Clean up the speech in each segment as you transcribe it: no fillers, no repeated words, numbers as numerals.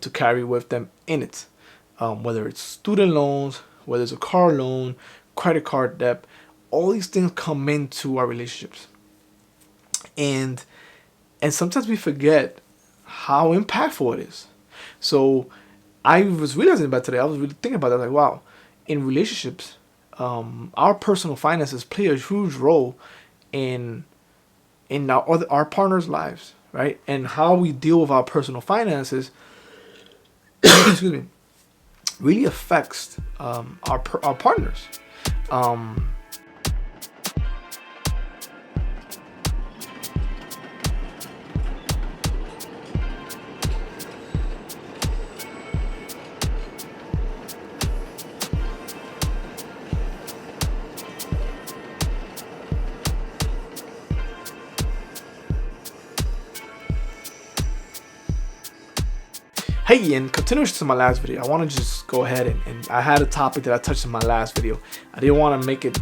to carry with them in it, whether it's student loans, whether it's a car loan, credit card debt. All these things come into our relationships, and sometimes we forget how impactful it is. So I was realizing about today. I was really thinking about that. Like, wow, in relationships, our personal finances play a huge role in our partners' lives, right? And how we deal with our personal finances, excuse me, really affects our partners. Um, Hey, and continuing to my last video, I want to just go ahead and I had a topic that I touched in my last video. I didn't want to make it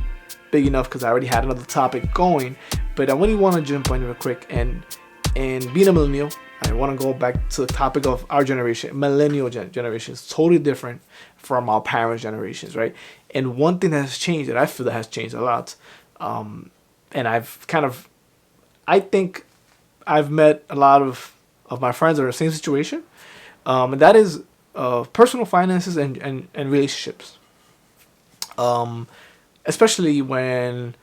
big enough because I already had another topic going, but I really want to jump on real quick and being a millennial, I want to go back to the topic of our generation. Millennial generation is totally different from our parents' generations, right? And one thing that has changed, that I feel that has changed a lot, and I've kind of, I think I've met a lot of my friends that are in the same situation, and that is personal finances and relationships. Um, Especially when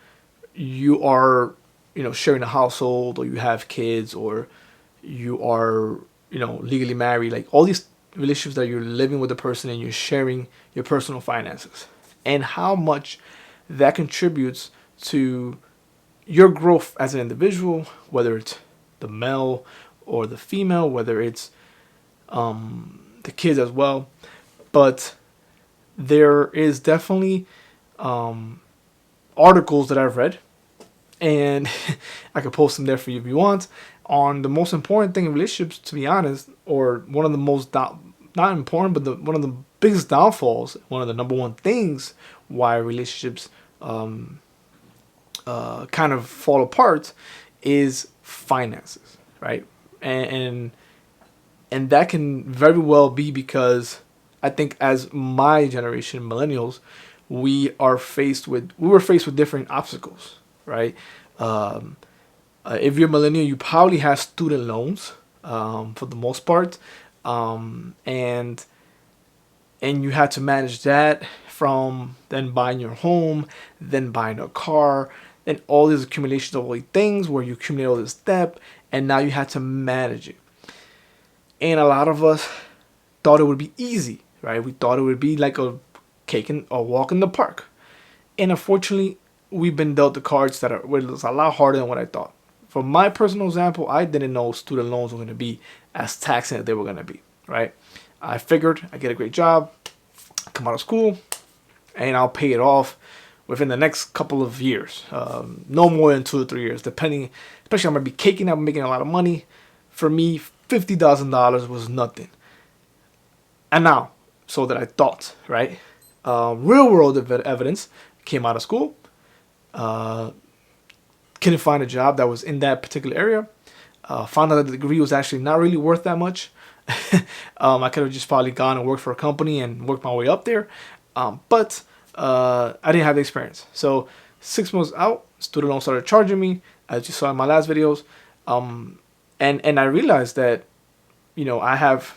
you are, sharing a household, or you have kids, or you are, legally married. Like all these relationships that you're living with a person and you're sharing your personal finances, and how much that contributes to your growth as an individual, whether it's the male or the female, whether it's the kids as well. But there is definitely um, articles that I've read, and I could post them there for you if you want, on the most important thing in relationships, to be honest, or one of the most not important, but one of the biggest downfalls, one of the number one things why relationships kind of fall apart is finances, right? And and that can very well be because I think as my generation, millennials, we were faced with different obstacles, right? Um, if you're a millennial, you probably have student loans for the most part, and you had to manage that, from then buying your home, then buying a car, then all these accumulations of all these things where you accumulate all this debt, and now you had to manage it. And a lot of us thought it would be easy, right? We thought it would be like a cake and a walk in the park. And unfortunately, we've been dealt the cards that are was a lot harder than what I thought. From my personal example, I didn't know student loans were going to be as taxing as they were going to be, right? I figured I get a great job, come out of school, and I'll pay it off within the next couple of years. No more than 2 or 3 years, depending. Especially, I'm gonna be caking up, making a lot of money. For me, $50,000 was nothing. And now, so that I thought, right? Real world evidence, came out of school, uh, couldn't find a job that was in that particular area. Found out that the degree was actually not really worth that much. I could have just probably gone and worked for a company and worked my way up there. But I didn't have the experience. So 6 months out, student loans started charging me, as you saw in my last videos. And I realized that, I have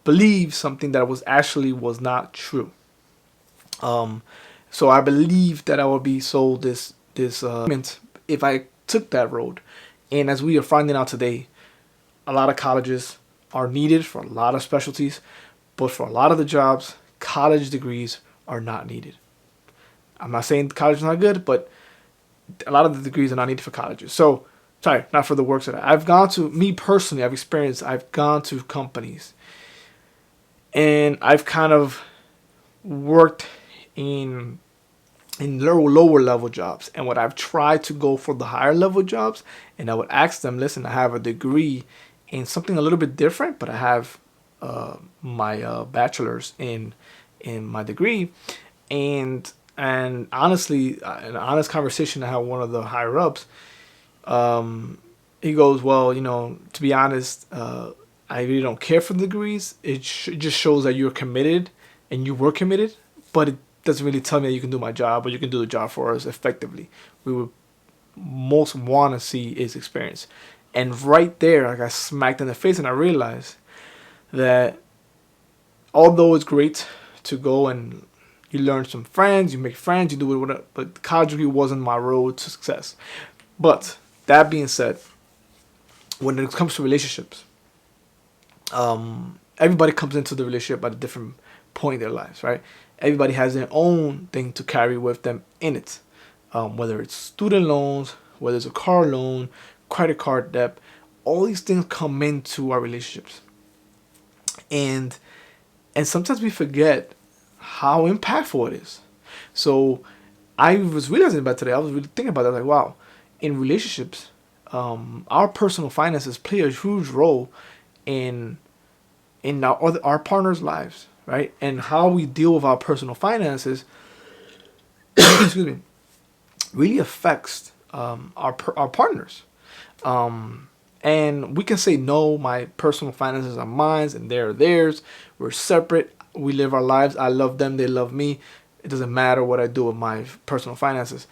believed something that was not true. Um, so I believed that I would be sold this if I took that road. And as we are finding out today, a lot of colleges are needed for a lot of specialties, but for a lot of the jobs, college degrees are not needed. I'm not saying college is not good, but a lot of the degrees are not needed for colleges. So, sorry, not for the works that I've gone to. Me personally, I've gone to companies, and I've kind of worked in lower level jobs. And what I've tried to go for the higher level jobs, and I would ask them, listen, I have a degree in something a little bit different, but I have my bachelor's in my degree. And honestly, an honest conversation I had with one of the higher ups, he goes, well, to be honest, I really don't care for the degrees. It just shows that you're committed and you were committed, but it doesn't really tell me that you can do my job or you can do the job for us effectively. We would most want to see is experience. And right there, I got smacked in the face and I realized that although it's great to go and you learn some friends, you make friends, you do whatever, but college degree wasn't my road to success. But that being said, when it comes to relationships, everybody comes into the relationship at a different point in their lives, right? Everybody has their own thing to carry with them in it, whether it's student loans, whether it's a car loan, credit card debt. All these things come into our relationships, and sometimes we forget how impactful it is. So I was realizing about today. I was really thinking about that. Like, wow, in relationships, our personal finances play a huge role in our partners' lives, right? And how we deal with our personal finances, excuse me, really affects our partners. And we can say, no, my personal finances are mine and they're theirs. We're separate. We live our lives. I love them. They love me. It doesn't matter what I do with my personal finances.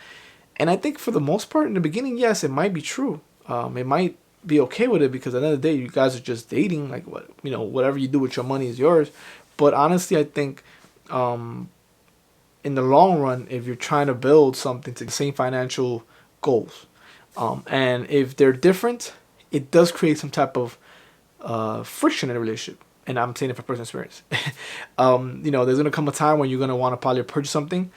And I think for the most part, in the beginning, yes, it might be true. It might be okay with it because at the end of the day, you guys are just dating. Like, whatever you do with your money is yours. But honestly, I think in the long run, if you're trying to build something to the same financial goals, and if they're different, it does create some type of friction in a relationship. And I'm saying it from personal experience. There's going to come a time when you're going to want to probably purchase something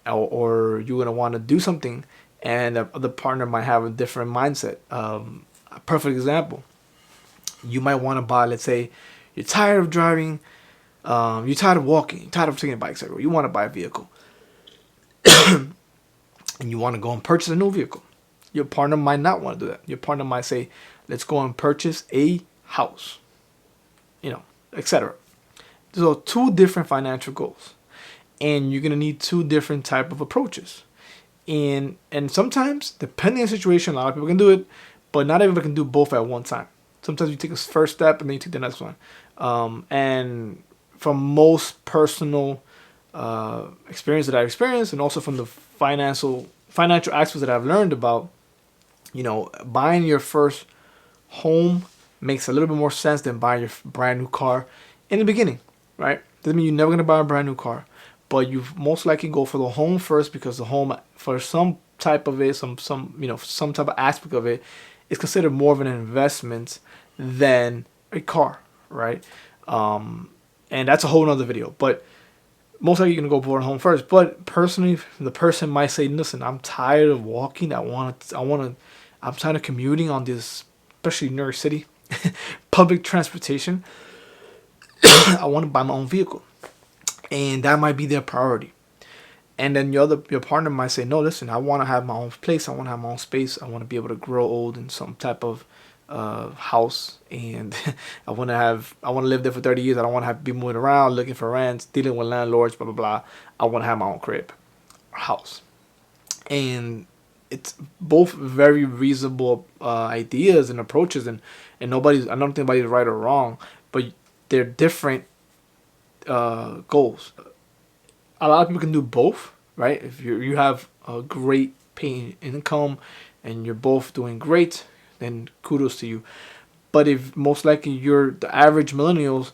or you're going to want to do something and the partner might have a different mindset. A perfect example. You might want to buy, let's say, you're tired of driving, you're tired of walking, you're tired of taking a bike, etc. You want to buy a vehicle. And you want to go and purchase a new vehicle. Your partner might not want to do that. Your partner might say, let's go and purchase a house, etc. So two different financial goals. And you're going to need two different type of approaches. And sometimes, depending on the situation, a lot of people can do it, but not everybody can do both at one time. Sometimes you take a first step and then you take the next one. And from most personal experience that I've experienced, and also from the financial aspects that I've learned about, buying your first home makes a little bit more sense than buying your brand new car in the beginning, right? Doesn't mean you're never gonna buy a brand new car, but you most likely go for the home first because the home, for some type of it, some type of aspect of it, is considered more of an investment than a car, right? And that's a whole nother video, but most likely you're gonna go for a home first. But personally, the person might say, "Listen, I'm tired of walking. I'm tired of commuting on this, especially New York City, public transportation. I want to buy my own vehicle," and that might be their priority. And then your partner might say, "No, listen, I want to have my own place. I want to have my own space. I want to be able to grow old in some type of house, and I want to live there for 30 years. I don't want to have to be moving around, looking for rents, dealing with landlords, blah blah blah. I want to have my own crib, or house." And it's both very reasonable ideas and approaches, and I don't think anybody's right or wrong, but they're different goals. A lot of people can do both, right? If you have a great paying income and you're both doing great, then kudos to you. But if most likely you're the average millennials,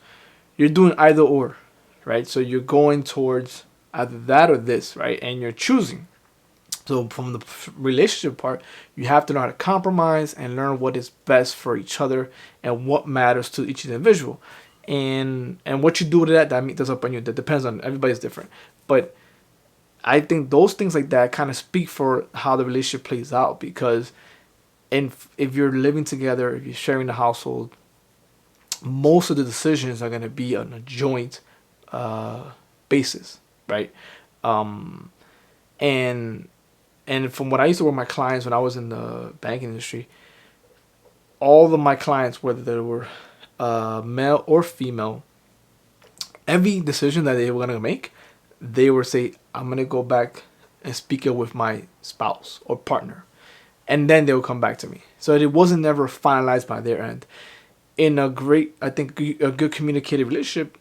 you're doing either or, right? So you're going towards either that or this, right? And you're choosing. So from the relationship part, you have to know how to compromise and learn what is best for each other and what matters to each individual. And what you do with that's up on you. That depends on, everybody's different. But I think those things like that kind of speak for how the relationship plays out, because if you're living together, if you're sharing the household, most of the decisions are going to be on a joint basis, right? And from what I used to work with my clients when I was in the banking industry, all of my clients, whether they were male or female, every decision that they were going to make, they would say, "I'm going to go back and speak it with my spouse or partner." And then they would come back to me. So it wasn't never finalized by their end. in a great, I think, a good communicated relationship,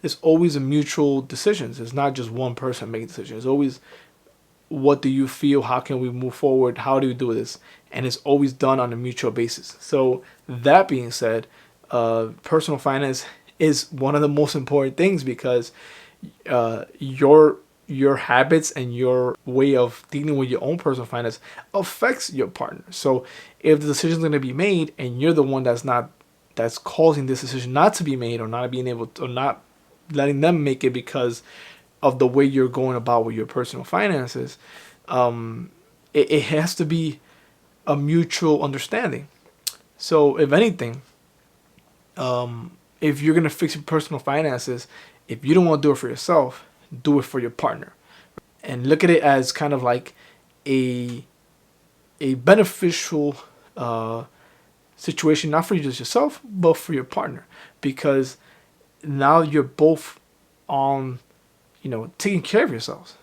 it's always a mutual decisions. It's not just one person making decisions. It's always, what do you feel? How can we move forward? How do we do this? And it's always done on a mutual basis. So that being said, personal finance is one of the most important things because your habits and your way of dealing with your own personal finance affects your partner. So if the decision is going to be made and you're the one that's causing this decision not to be made, or not being able to, or not letting them make it because of the way you're going about with your personal finances, it has to be a mutual understanding. So if anything, if you're gonna fix your personal finances, if you don't want to do it for yourself, do it for your partner, and look at it as kind of like a beneficial situation, not for you just yourself, but for your partner, because now you're both on, taking care of yourselves.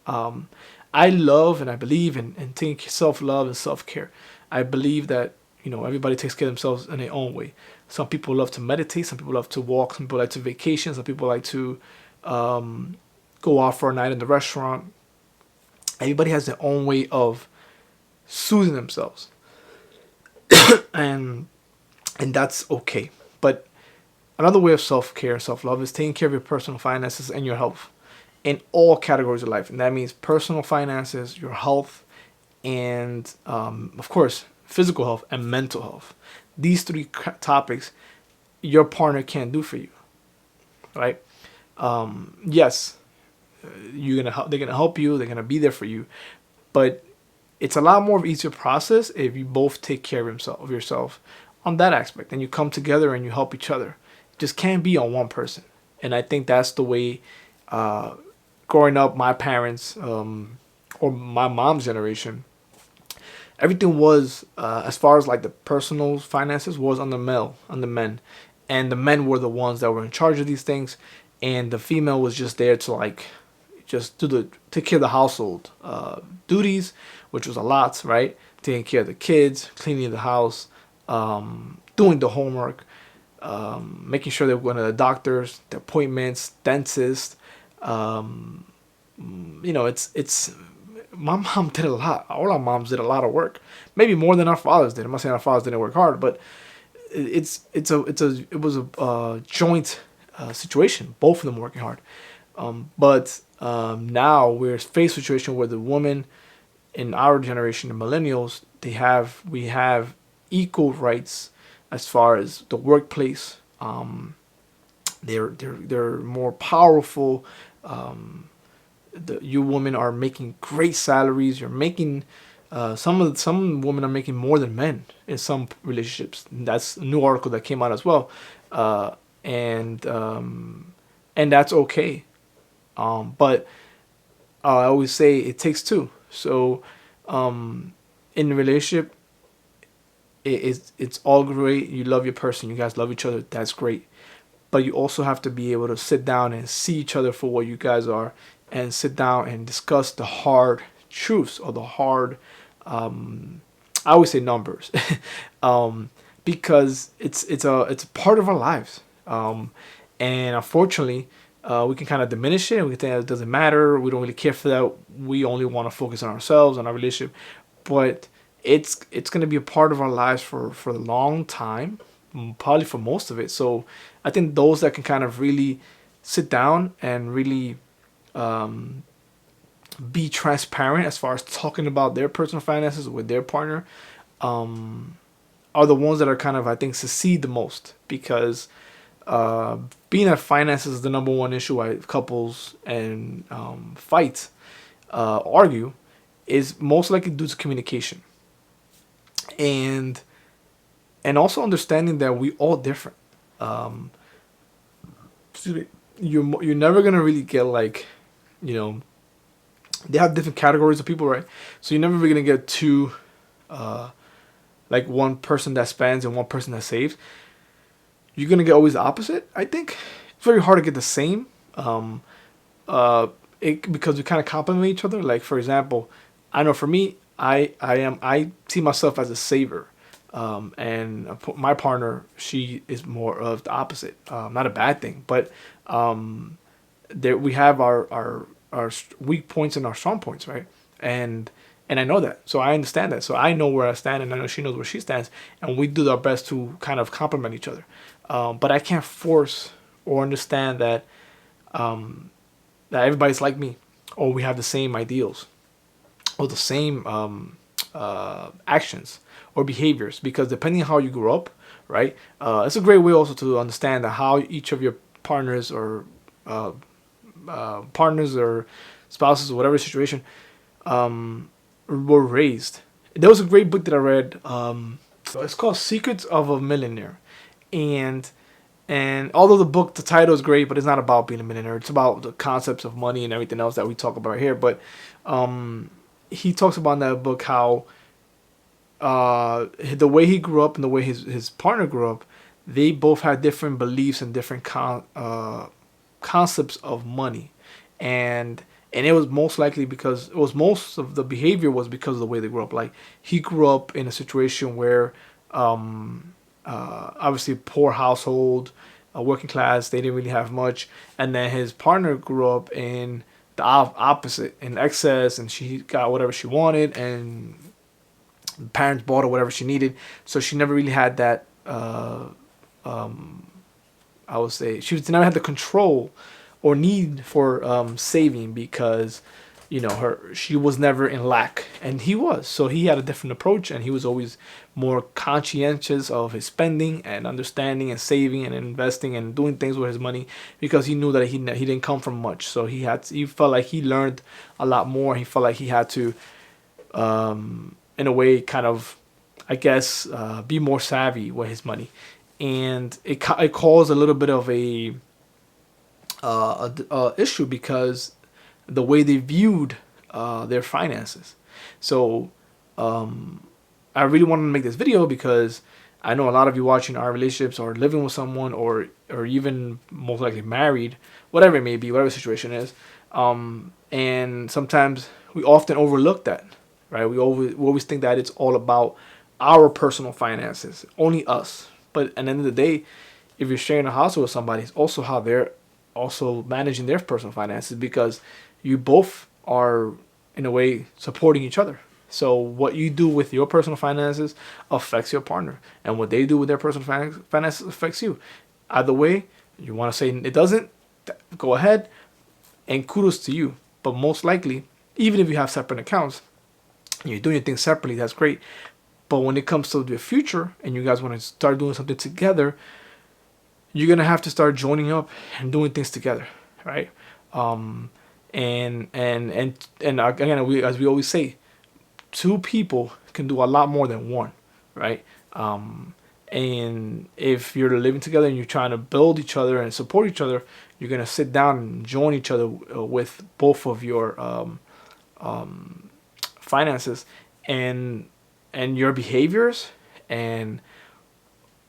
Um, I love and I believe in taking self love and self care. I believe that everybody takes care of themselves in their own way. Some people love to meditate. Some people love to walk. Some people like to vacation. Some people like to um, go out for a night in the restaurant. Everybody has their own way of soothing themselves, and that's okay. But another way of self care and self love is taking care of your personal finances and your health in all categories of life, and that means personal finances, your health, and of course physical health and mental health. These three topics your partner can't do for you, right? Yes, you're gonna help. They're gonna help you. They're gonna be there for you, but it's a lot more of easier process if you both take care of yourself on that aspect, and you come together and you help each other. It just can't be on one person, and I think that's the way. Uh, Growing up, my parents, or my mom's generation, everything was, as far as like the personal finances, was on the men, and the men were the ones that were in charge of these things, and the female was just there to like just take care of the household duties, which was a lot, right? Taking care of the kids, cleaning the house, doing the homework, making sure they're going to the doctors, the appointments, dentist. Um, it's my mom did a lot. All our moms did a lot of work, maybe more than our fathers did. I'm not saying our fathers didn't work hard, but it was a joint situation. Both of them working hard. But now we're faced with a situation where the woman in our generation, the millennials, we have equal rights as far as the workplace. They're more powerful. Um, you women are making great salaries. You're making some women are making more than men in some relationships. That's a new article that came out as well, uh, and that's okay. But I always say it takes two. So in a relationship, it's all great. You love your person. You guys love each other. That's great. But you also have to be able to sit down and see each other for what you guys are, and sit down and discuss the hard truths, or the hard, I always say numbers, um, because it's a part of our lives, and unfortunately, we can kind of diminish it. We can think it doesn't matter. We don't really care for that. We only want to focus on ourselves, on our relationship, but it's going to be a part of our lives for a long time, probably for most of it. So I think those that can kind of really sit down and really um, be transparent as far as talking about their personal finances with their partner, um, are the ones that are kind of, I think, succeed the most, because uh, being that finances is the number one issue why couples and fight, argue, is most likely due to communication, and also understanding that we all different. Um, excuse me, you're never gonna really get like, you know, they have different categories of people, right? So you're never really gonna get two, uh, like one person that spends and one person that saves. You're gonna get always the opposite. I think it's very hard to get the same. Um, because we kind of complement each other. Like for example, I know for me, I see myself as a saver. and my partner, she is more of the opposite. Not a bad thing, but there we have our weak points and our strong points, right? And and I know that, so I understand that, so I know where I stand, and I know she knows where she stands, and we do our best to kind of complement each other. But I can't force or understand that everybody's like me, or we have the same ideals, or the same actions or behaviors, because depending on how you grew up, right? It's a great way also to understand that how each of your partners or uh, partners or spouses or whatever situation were raised. There was a great book that I read. It's called Secrets of a Millionaire, and and although the title is great, but it's not about being a millionaire. It's about the concepts of money and everything else that we talk about here. But he talks about in that book how the way he grew up and the way his partner grew up, they both had different beliefs and different concepts of money, and and it was most likely because it was most of the behavior was because of the way they grew up. Like he grew up in a situation where obviously poor household, working class, they didn't really have much, and then his partner grew up in the opposite, in excess, and she got whatever she wanted, and parents bought her whatever she needed, so she never really had that. I would say she never had the control or need for saving, because she was never in lack, and he was, so he had a different approach, and he was always more conscientious of his spending and understanding and saving and investing and doing things with his money, because he knew that he didn't come from much, so he felt like he learned a lot more. He felt like he had to in a way kind of, I guess, be more savvy with his money, and it caused a little bit of a issue, because the way they viewed their finances. So I really wanted to make this video because I know a lot of you watching our relationships or living with someone, or even most likely married, whatever it may be, whatever the situation is. And sometimes we often overlook that, right? We always think that it's all about our personal finances, only us. But at the end of the day, if you're sharing a house with somebody, it's also how they're also managing their personal finances, because you both are in a way supporting each other. So what you do with your personal finances affects your partner, and what they do with their personal finances affects you. Either way, you want to say it doesn't, go ahead, and kudos to you. But most likely, even if you have separate accounts, you're doing your things separately, that's great. But when it comes to the future and you guys want to start doing something together, you're gonna have to start joining up and doing things together, right? And again, as we always say, two people can do a lot more than one, right? And if you're living together and you're trying to build each other and support each other, you're gonna sit down and join each other with both of your finances and your behaviors, and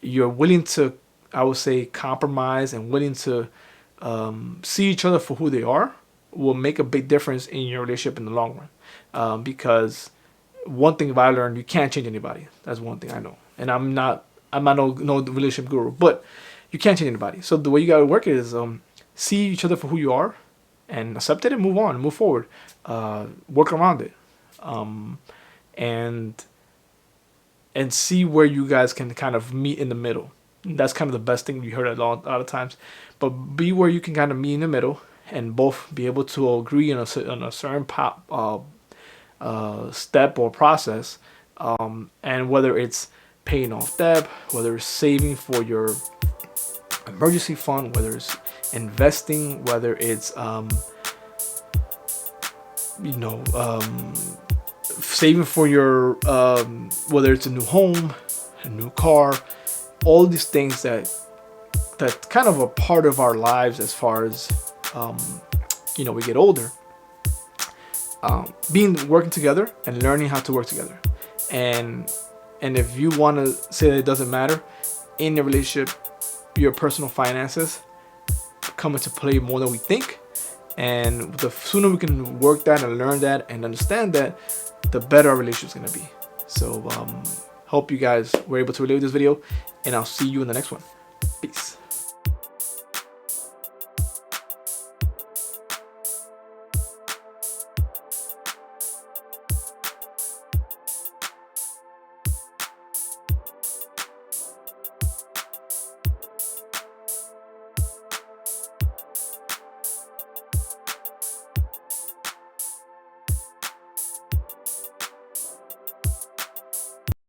you're willing to, I would say, compromise and willing to see each other for who they are, will make a big difference in your relationship in the long run. Because one thing I learned, you can't change anybody. That's one thing I know. And I'm not no relationship guru, but you can't change anybody. So the way you gotta work it is see each other for who you are, and accept it and move on, move forward, work around it, and see where you guys can kind of meet in the middle. That's kind of the best thing we heard a lot of times. But be where you can kind of meet in the middle and both be able to agree on a certain step or process. And whether it's paying off debt, whether it's saving for your emergency fund, whether it's investing, whether it's saving for your whether it's a new home, a new car, all these things that kind of a part of our lives as far as we get older. Working together and learning how to work together, and if you want to say that it doesn't matter in a relationship, your personal finances come into play more than we think, and the sooner we can work that and learn that and understand that, the better our relationship's gonna be. So Hope you guys were able to relate with this video, and I'll see you in the next one. Peace.